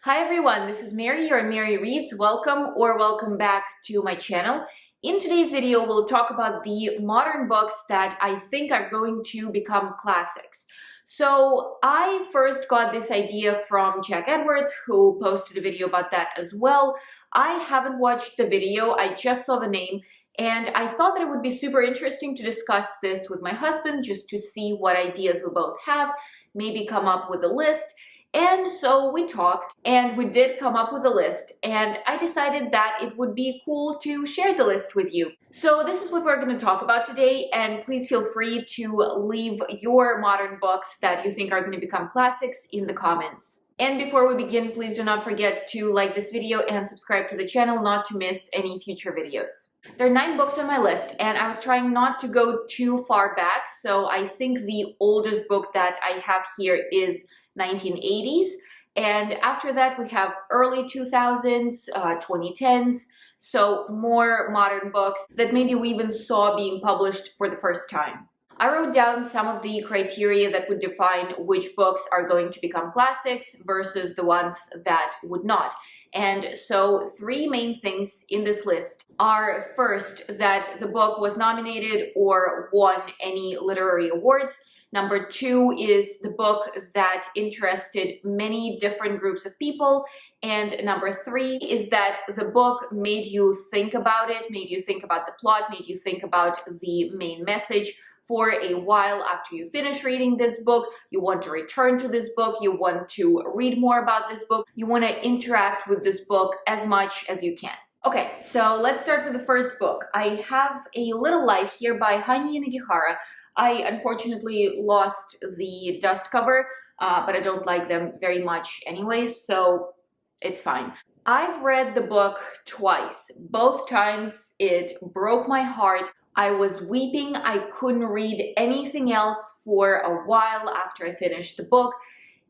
Hi everyone, this is Mary here on Mary Reads. Welcome back to my channel. In today's video, we'll talk about the modern books that I think are going to become classics. So I first got this idea from Jack Edwards, who posted a video about that as well. I haven't watched the video, I just saw the name, and I thought that it would be super interesting to discuss this with my husband just to see what ideas we both have, maybe come up with a list. And so we talked and we did come up with a list, and I decided that it would be cool to share the list with you. So this is what we're going to talk about today, and please feel free to leave your modern books that you think are going to become classics in the comments. And before we begin, please do not forget to like this video and subscribe to the channel not to miss any future videos. There are 9 books on my list, and I was trying not to go too far back, so I think the oldest book that I have here is 1980s, and after that we have early 2000s, 2010s, so more modern books that maybe we even saw being published for the first time. I wrote down some of the criteria that would define which books are going to become classics versus the ones that would not. And so 3 main things in this list are, first, that the book was nominated or won any literary awards. Number 2 is the book that interested many different groups of people. And number 3 is that the book made you think about it, made you think about the plot, made you think about the main message for a while after you finish reading this book. You want to return to this book, you want to read more about this book, you want to interact with this book as much as you can. Okay, so let's start with the first book. I have A Little Life here by Hanya Yanagihara. I unfortunately lost the dust cover, but I don't like them very much anyways, so it's fine. I've read the book twice. Both times it broke my heart. I was weeping. I couldn't read anything else for a while after I finished the book.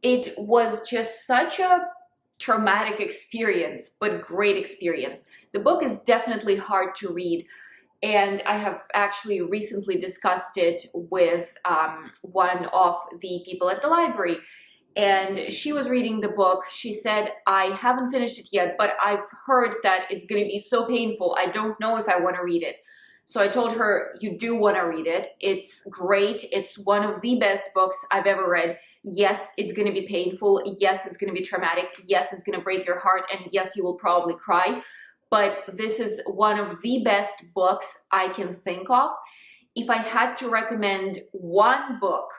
It was just such a traumatic experience, but great experience. The book is definitely hard to read, and I have actually recently discussed it with one of the people at the library, and she was reading the book. She said, I haven't finished it yet, but I've heard that it's going to be so painful. I don't know if I want to read it. So I told her, you do want to read it. It's great. It's one of the best books I've ever read. Yes, it's going to be painful. Yes, it's going to be traumatic. Yes, it's going to break your heart. And yes, you will probably cry. But this is one of the best books I can think of. If I had to recommend one book,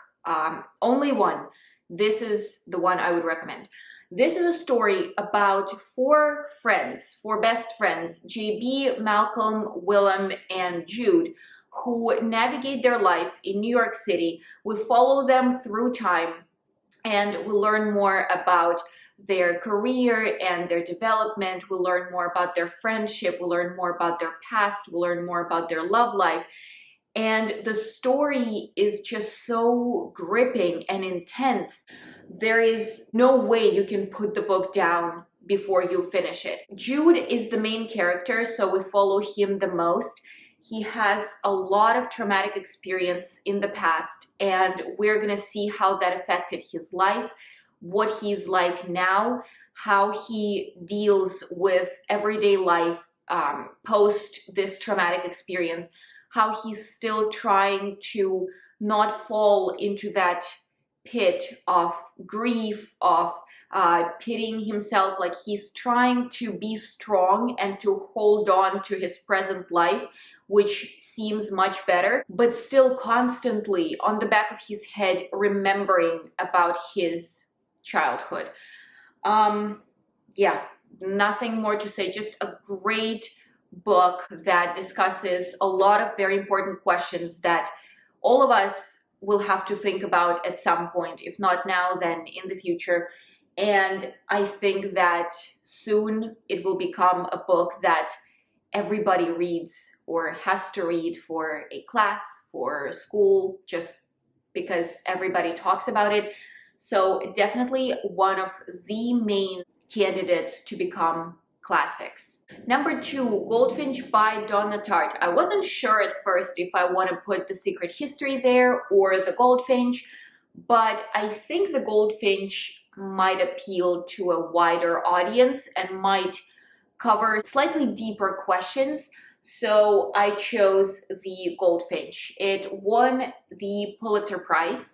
only one, this is the one I would recommend. This is a story about 4 friends, 4 best friends, JB, Malcolm, Willem, and Jude, who navigate their life in New York City. We follow them through time, and we learn more about their career and their development. We learn more about their friendship. We learn more about their past. We learn more about their love life. And the story is just so gripping and intense. There is no way you can put the book down before you finish it. Jude is the main character, so we follow him the most. He has a lot of traumatic experience in the past, and we're going to see how that affected his life, what he's like now, how he deals with everyday life post this traumatic experience, how he's still trying to not fall into that pit of grief, of pitying himself. Like, he's trying to be strong and to hold on to his present life, which seems much better, but still constantly on the back of his head remembering about his childhood. Yeah, nothing more to say. Just a great book that discusses a lot of very important questions that all of us will have to think about at some point, if not now, then in the future. And I think that soon it will become a book that everybody reads or has to read for a class, for school, just because everybody talks about it. So definitely one of the main candidates to become classics. Number 2, Goldfinch by Donna Tartt. I wasn't sure at first if I want to put The Secret History there or The Goldfinch, but I think The Goldfinch might appeal to a wider audience and might cover slightly deeper questions. So I chose The Goldfinch. It won the Pulitzer Prize,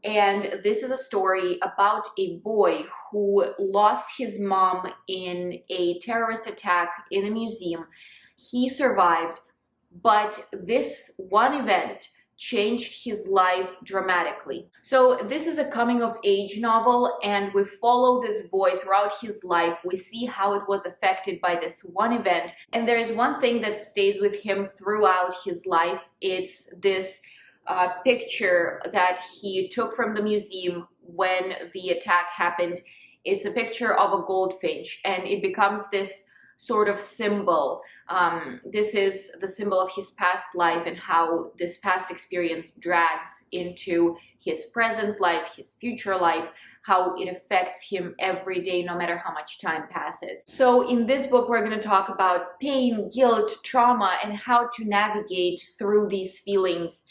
and this is a story about a boy who lost his mom in a terrorist attack in a museum. He survived, but this one event changed his life dramatically. So this is a coming of age novel, and we follow this boy throughout his life. We see how it was affected by this one event, and there is one thing that stays with him throughout his life. It's this picture that he took from the museum when the attack happened. It's a picture of a goldfinch, and it becomes this sort of symbol. This is the symbol of his past life and how this past experience drags into his present life, his future life, how it affects him every day, no matter how much time passes. So in this book, we're going to talk about pain, guilt, trauma, and how to navigate through these feelings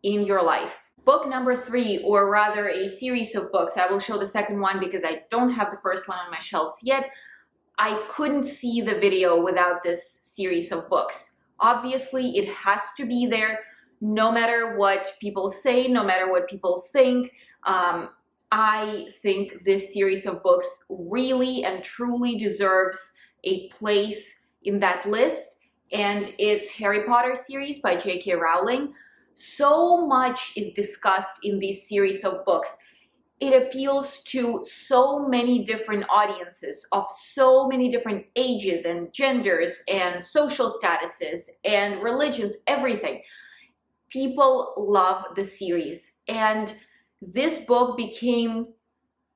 in your life. Book number 3, or rather a series of books. I will show the second one because I don't have the first one on my shelves yet. I couldn't see the video without this series of books. Obviously, it has to be there, no matter what people say, no matter what people think. I think this series of books really and truly deserves a place in that list, and it's Harry Potter series by J.K. Rowling. So much is discussed in this series of books. It appeals to so many different audiences of so many different ages and genders and social statuses and religions, everything. People love the series, and this book became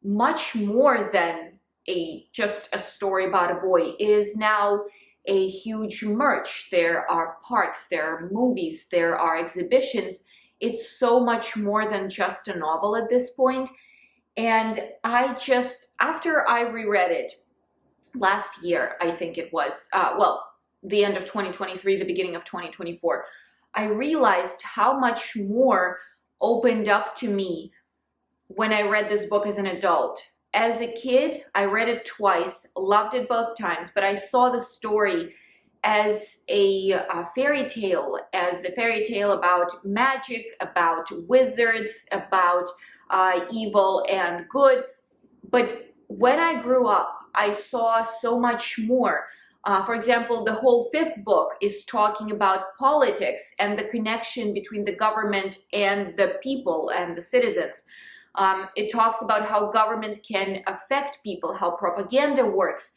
much more than just a story about a boy. It is now a huge merch. There are parks, there are movies, there are exhibitions. It's so much more than just a novel at this point. And after I reread it last year, I think it was, the end of 2023, the beginning of 2024, I realized how much more opened up to me when I read this book as an adult. As a kid, I read it twice, loved it both times, but I saw the story as a fairy tale about magic, about wizards, about evil and good. But when I grew up, I saw so much more. For example, the whole 5th book is talking about politics and the connection between the government and the people and the citizens. It talks about how government can affect people, how propaganda works.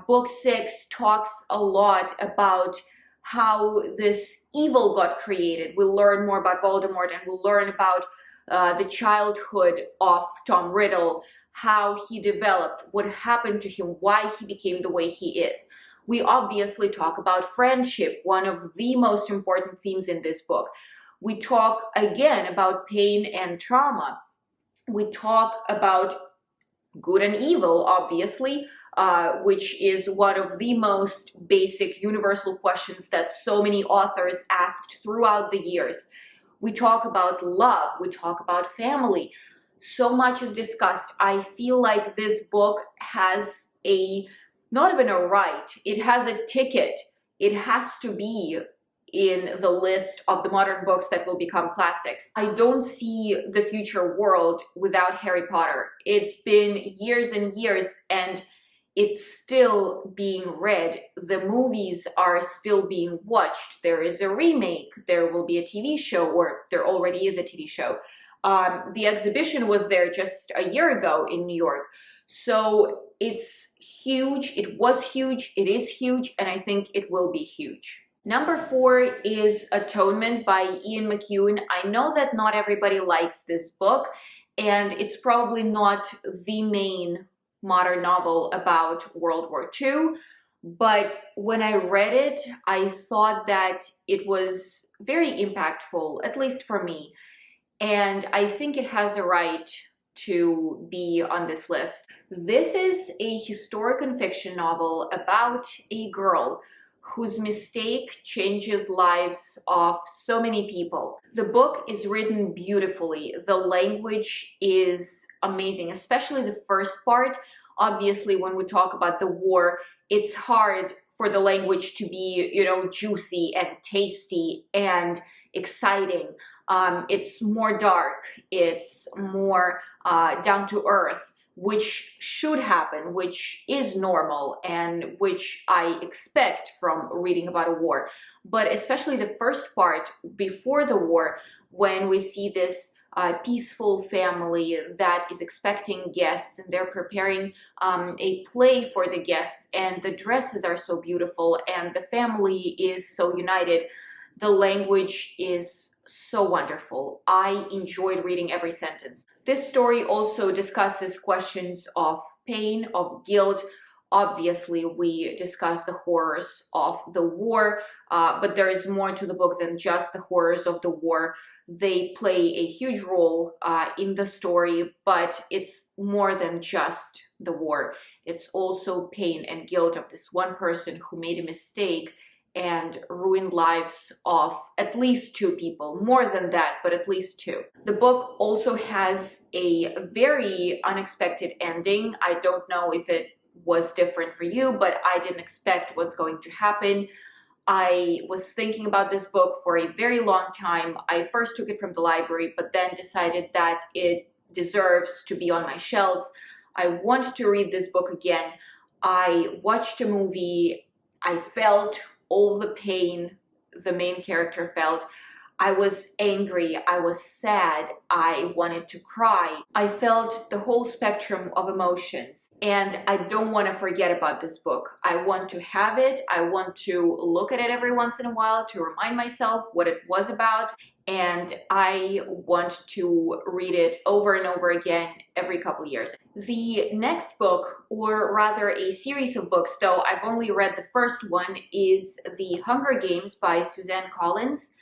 Book 6 talks a lot about how this evil got created. We'll learn more about Voldemort, and we'll learn about the childhood of Tom Riddle, how he developed, what happened to him, why he became the way he is. We obviously talk about friendship, one of the most important themes in this book. We talk again about pain and trauma. We talk about good and evil, obviously, which is one of the most basic universal questions that so many authors asked throughout the years. We talk about love, we talk about family. So much is discussed. I feel like this book has not even a right, it has a ticket. It has to be in the list of the modern books that will become classics. I don't see the future world without Harry Potter. It's been years and years, and it's still being read. The movies are still being watched. There is a remake. There will be a TV show, or there already is a TV show. The exhibition was there just a year ago in New York. So it's huge. It was huge. It is huge. And I think it will be huge. Number 4 is Atonement by Ian McEwan. I know that not everybody likes this book, and it's probably not the main modern novel about World War II, but when I read it, I thought that it was very impactful, at least for me, and I think it has a right to be on this list. This is a historic fiction novel about a girl whose mistake changes lives of so many people. The book is written beautifully. The language is amazing, especially the first part. Obviously, when we talk about the war, it's hard for the language to be, juicy and tasty and exciting. It's more dark, it's more down to earth, which should happen, which is normal, and which I expect from reading about a war. But especially the first part, before the war, when we see this peaceful family that is expecting guests, and they're preparing a play for the guests, and the dresses are so beautiful, and the family is so united. The language is so wonderful. I enjoyed reading every sentence. This story also discusses questions of pain, of guilt. Obviously, we discuss the horrors of the war, but there is more to the book than just the horrors of the war. They play a huge role in the story, but it's more than just the war. It's also pain and guilt of this one person who made a mistake and ruined lives of at least 2 people. More than that, but at least 2. The book also has a very unexpected ending. I don't know if it was different for you, but I didn't expect what's going to happen. I was thinking about this book for a very long time. I first took it from the library, but then decided that it deserves to be on my shelves. I wanted to read this book again. I watched a movie. I felt all the pain the main character felt. I was angry, I was sad, I wanted to cry. I felt the whole spectrum of emotions, and I don't want to forget about this book. I want to have it, I want to look at it every once in a while to remind myself what it was about, and I want to read it over and over again every couple of years. The next book, or rather a series of books, though I've only read the first one, is The Hunger Games by Suzanne Collins.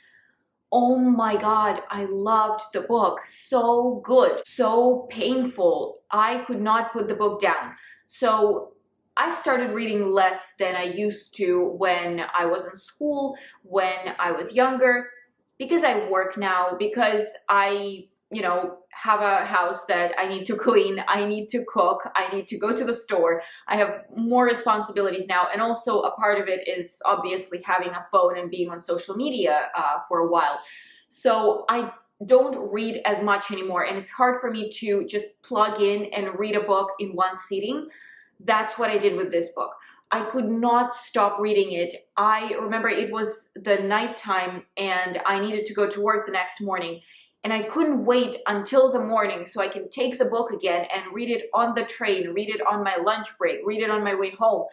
Oh my God, I loved the book. So good, so painful. I could not put the book down. So I started reading less than I used to when I was in school, when I was younger, because I work now, because I, have a house that I need to clean, I need to cook, I need to go to the store. I have more responsibilities now, and also a part of it is obviously having a phone and being on social media for a while. So I don't read as much anymore, and it's hard for me to just plug in and read a book in one sitting. That's what I did with this book. I could not stop reading it. I remember it was the nighttime and I needed to go to work the next morning, and I couldn't wait until the morning so I can take the book again and read it on the train, read it on my lunch break, read it on my way home.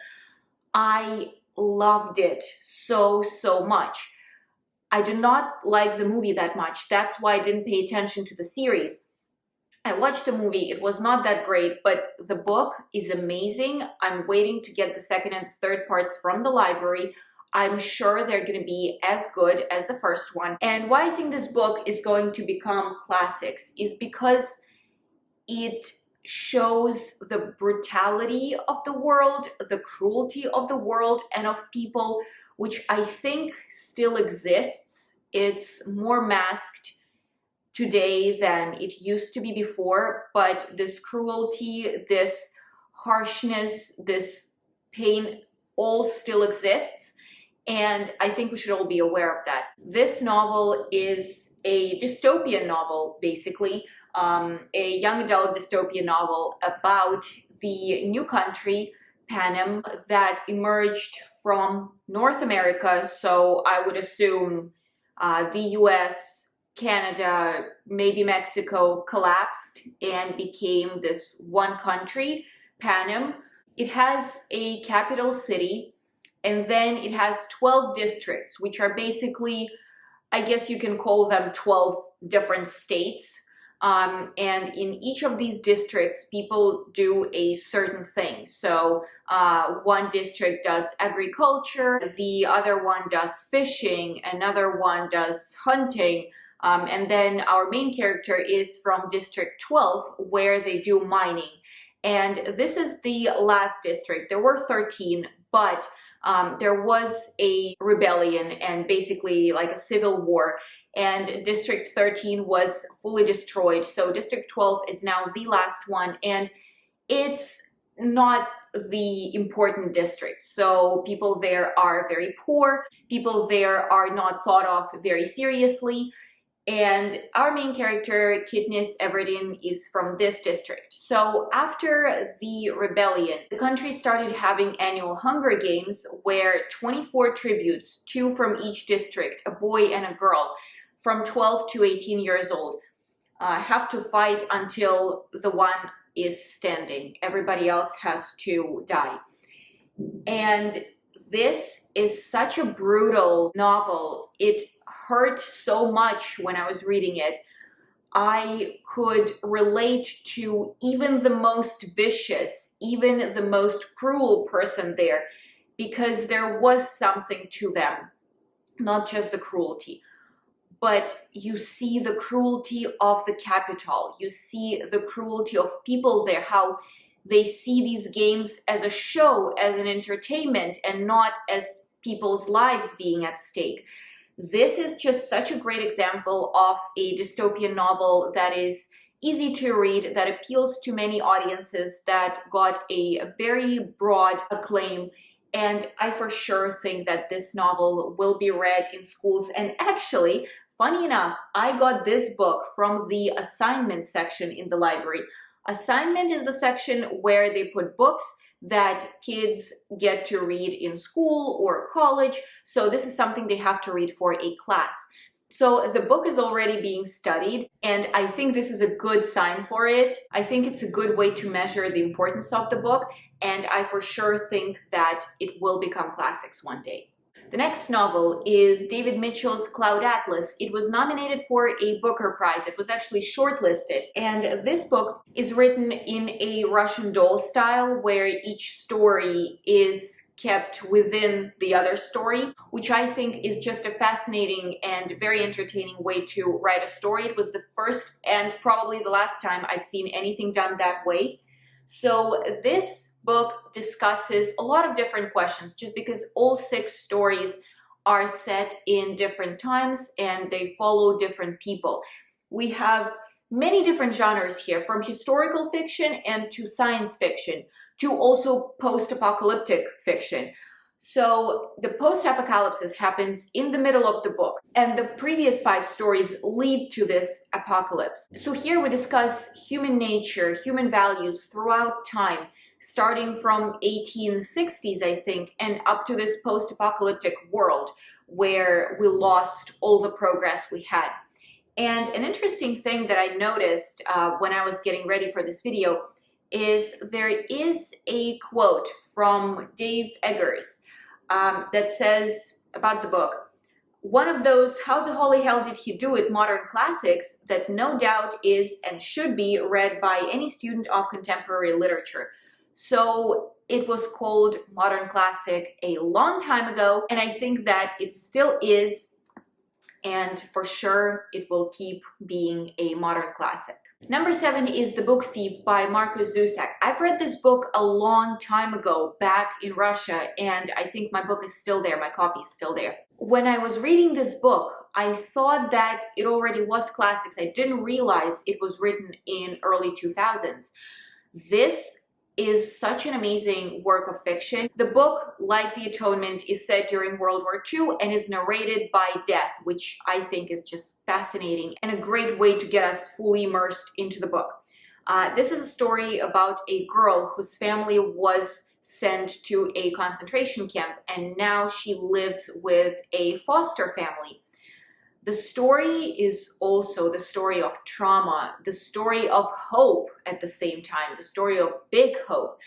I loved it so, so much. I did not like the movie that much. That's why I didn't pay attention to the series. I watched the movie, it was not that great, but the book is amazing. I'm waiting to get the second and third parts from the library. I'm sure they're going to be as good as the first one. And why I think this book is going to become classics is because it shows the brutality of the world, the cruelty of the world and of people, which I think still exists. It's more masked today than it used to be before, but this cruelty, this harshness, this pain all still exists, and I think we should all be aware of that. This novel is a dystopian novel, basically, a young adult dystopian novel about the new country, Panem, that emerged from North America, so I would assume the US, Canada, maybe Mexico, collapsed and became this one country, Panem. It has a capital city, and then it has 12 districts, which are basically, I guess you can call them 12 different states. And in each of these districts, people do a certain thing. So one district does agriculture, the other one does fishing, another one does hunting, and then our main character is from District 12, where they do mining. And this is the last district. There were 13, but There was a rebellion and basically like a civil war, and District 13 was fully destroyed. So District 12 is now the last one, and it's not the important district. So people there are very poor, people there are not thought of very seriously. And our main character, Katniss Everdeen, is from this district. So after the rebellion, the country started having annual Hunger Games where 24 tributes, 2 from each district, a boy and a girl, from 12 to 18 years old, have to fight until the one is standing. Everybody else has to die. And this is such a brutal novel. It hurt so much when I was reading it. I could relate to even the most vicious, even the most cruel person there, because there was something to them, not just the cruelty. But you see the cruelty of the capital. You see the cruelty of people there, how they see these games as a show, as an entertainment, and not as people's lives being at stake. This is just such a great example of a dystopian novel that is easy to read, that appeals to many audiences, that got a very broad acclaim. And I for sure think that this novel will be read in schools. And actually, funny enough, I got this book from the assignment section in the library. Assignment is the section where they put books that kids get to read in school or college. So this is something they have to read for a class. So the book is already being studied, and I think this is a good sign for it. I think it's a good way to measure the importance of the book, and I for sure think that it will become classics one day. The next novel is David Mitchell's Cloud Atlas. It was nominated for a Booker Prize. It was actually shortlisted. And this book is written in a Russian doll style where each story is kept within the other story, which I think is just a fascinating and very entertaining way to write a story. It was the first and probably the last time I've seen anything done that way. So this book discusses a lot of different questions, just because all 6 stories are set in different times and they follow different people. We have many different genres here, from historical fiction and to science fiction, to also post-apocalyptic fiction. So the post-apocalypse happens in the middle of the book, and the previous 5 stories lead to this apocalypse. So here we discuss human nature, human values throughout time, starting from 1860s, I think, and up to this post-apocalyptic world where we lost all the progress we had. And an interesting thing that I noticed when I was getting ready for this video is there is a quote from Dave Eggers that says about the book, one of those how the holy hell did he do it modern classics that no doubt is and should be read by any student of contemporary literature. So it was called modern classic a long time ago, and I think that it still is, and for sure it will keep being a modern classic. Number 7 is The Book Thief by Markus Zusak. I've read this book a long time ago back in Russia, and I think my book is still there, my copy is still there. When I was reading this book, I thought that it already was classics. I didn't realize it was written in early 2000s. This is such an amazing work of fiction. The book, like The Atonement, is set during World War II and is narrated by Death, which I think is just fascinating and a great way to get us fully immersed into the book. This is a story about a girl whose family was sent to a concentration camp, and now she lives with a foster family. The story is also the story of trauma, the story of hope at the same time, the story of big hope.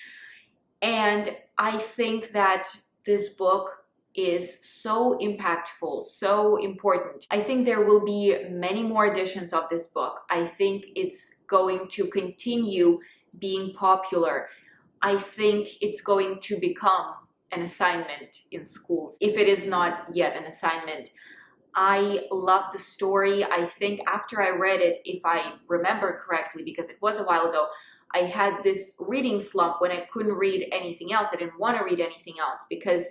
And I think that this book is so impactful, so important. I think there will be many more editions of this book. I think it's going to continue being popular. I think it's going to become an assignment in schools, if it is not yet an assignment. I love the story. I think after I read it, if I remember correctly, because it was a while ago, I had this reading slump when I couldn't read anything else. I didn't want to read anything else because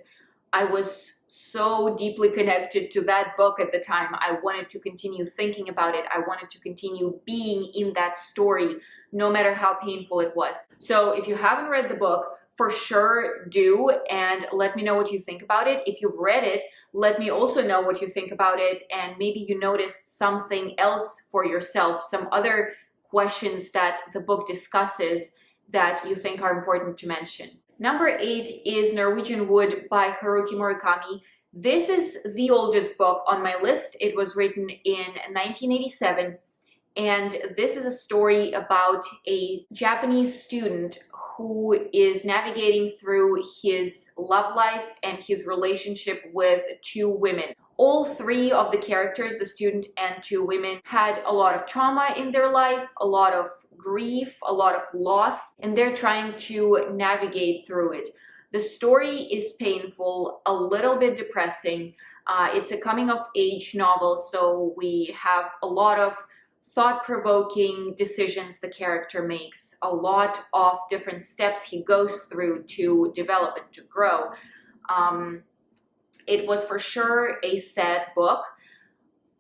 I was so deeply connected to that book at the time. I wanted to continue thinking about it. I wanted to continue being in that story, no matter how painful it was. So if you haven't read the book, for sure do, and let me know what you think about it. If you've read it, let me also know what you think about it, and maybe you noticed something else for yourself, some other questions that the book discusses that you think are important to mention. Number 8 is Norwegian Wood by Haruki Murakami. This is the oldest book on my list. It was written in 1987, and this is a story about a Japanese student who is navigating through his love life and his relationship with 2 women. All 3 of the characters, the student and 2 women, had a lot of trauma in their life, a lot of grief, a lot of loss, and they're trying to navigate through it. The story is painful, a little bit depressing. It's a coming-of-age novel, so we have a lot of thought-provoking decisions the character makes, a lot of different steps he goes through to develop and to grow. It was for sure a sad book.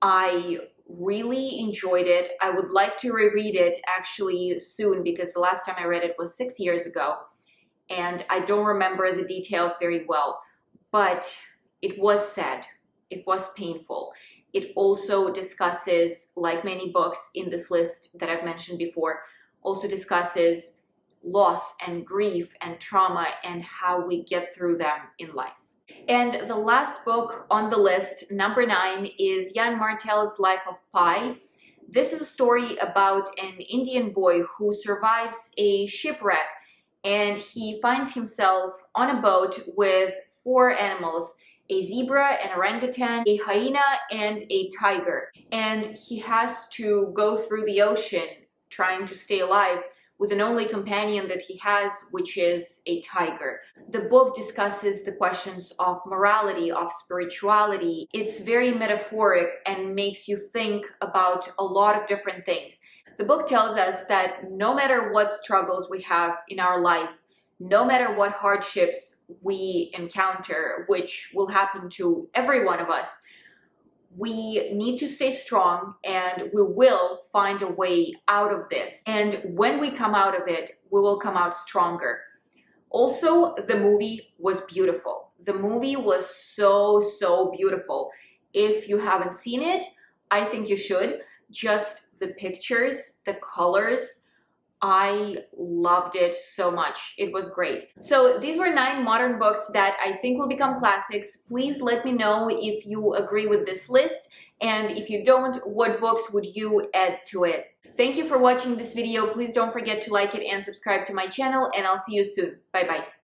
I really enjoyed it. I would like to reread it actually soon, because the last time I read it was 6 years ago and I don't remember the details very well, but it was sad. It was painful. It also discusses, like many books in this list that I've mentioned before, also discusses loss and grief and trauma and how we get through them in life. And the last book on the list, number 9, is Jan Martel's Life of Pi. This is a story about an Indian boy who survives a shipwreck, and he finds himself on a boat with 4 animals: a zebra, an orangutan, a hyena, and a tiger. And he has to go through the ocean trying to stay alive with an only companion that he has, which is a tiger. The book discusses the questions of morality, of spirituality. It's very metaphoric and makes you think about a lot of different things. The book tells us that no matter what struggles we have in our life, no matter what hardships we encounter, which will happen to every one of us, we need to stay strong and we will find a way out of this. And when we come out of it, we will come out stronger. Also, the movie was beautiful. The movie was so beautiful. If you haven't seen it, I think you should. Just the pictures, the colors, I loved it so much. It was great. So these were 9 modern books that I think will become classics. Please let me know if you agree with this list, and if you don't, what books would you add to it? Thank you for watching this video. Please don't forget to like it and subscribe to my channel, and I'll see you soon. Bye bye.